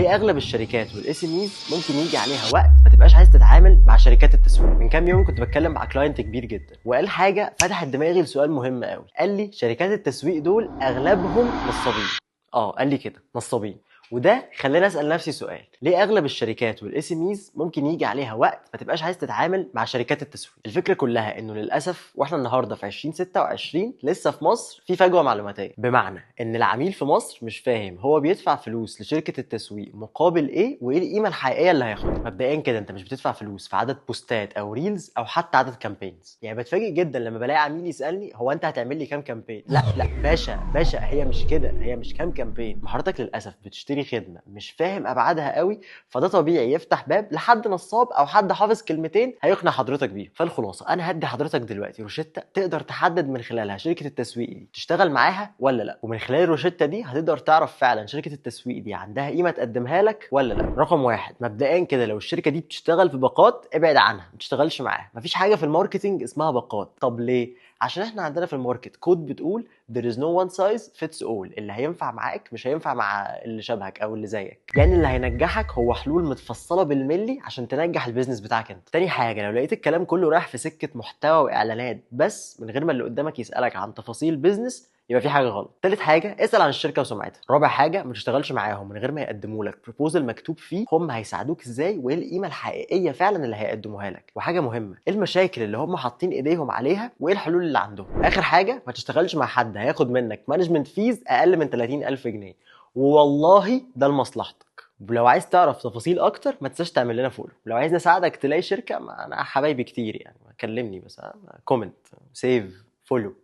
ليه اغلب الشركات والاس ام ايز ممكن يجي عليها وقت ما تبقاش عايز تتعامل مع شركات التسويق؟ من كام يوم كنت بتكلم مع كلاينت كبير جدا وقال حاجه فتحت دماغي لسؤال مهم قوي. قال لي شركات التسويق دول اغلبهم نصابين. قال لي كده نصابين. وده خلاني اسال نفسي سؤال، ليه اغلب الشركات والاس ام ايز ممكن يجي عليها وقت ما تبقاش عايز تتعامل مع شركات التسويق؟ الفكره كلها انه للاسف واحنا النهارده في 2026 لسه في مصر في فجوه معلوماتيه، بمعنى ان العميل في مصر مش فاهم هو بيدفع فلوس لشركه التسويق مقابل ايه وايه القيمه الحقيقيه اللي هياخدها. مبدئيا كده انت مش بتدفع فلوس في عدد بوستات او ريلز او حتى عدد كامبينز. يعني بتفاجئ جدا لما بلاقي عميل يسالني هو انت هتعمل لي كام كامبين؟ لا باشا هي مش كده، هي مش كام كامبين. حضرتك للاسف بتشتري خدمه مش فاهم ابعادها قوي، فده طبيعي يفتح باب لحد نصاب او حد حافظ كلمتين هيقنع حضرتك بيهم. فالخلاصه انا هدي حضرتك دلوقتي روشته تقدر تحدد من خلالها شركه التسويق دي تشتغل معاها ولا لا، ومن خلال الروشته دي هتقدر تعرف فعلا شركه التسويق دي عندها قيمه تقدمها لك ولا لا. رقم واحد، مبدئيا كده لو الشركه دي بتشتغل في باقات ابعد عنها، ما تشتغلش معاها. مفيش حاجه في الماركتنج اسمها باقات. طب ليه؟ عشان احنا عندنا في الماركت كود بتقول there is no one size fits all. اللي هينفع معاك مش هينفع مع اللي شبهك او اللي زيك. يعني اللي هينجحك هو حلول متفصله بالملي عشان تنجح البيزنس بتاعك انت. تاني حاجه، لو لقيت الكلام كله رايح في سكه محتوى واعلانات بس من غير ما اللي قدامك يسالك عن تفاصيل بيزنس، يبقى في حاجه غلط. تالت حاجه، اسال عن الشركه وسمعتها. رابع حاجه، ما تشتغلش معاهم من غير ما يقدموا لك بروبوزل مكتوب فيه هم هيساعدوك ازاي وايه القيمه الحقيقيه فعلا اللي هيقدموها لك. وحاجه مهمه، ايه المشاكل اللي هم حاطين ايديهم عليها وايه الحلول اللي عندهم. اخر حاجه، ما تشتغلش مع حد هياخد منك مانجمنت فيز اقل من 30000 جنيه، والله ده لمصلحتك. ولو عايز تعرف تفاصيل اكتر ما تنساش تعمل لنا فولو. ولو عايز اساعدك تلاقي شركه، انا حبايبي كتير يعني، كلمني بس. كومنت، سيف، فولو.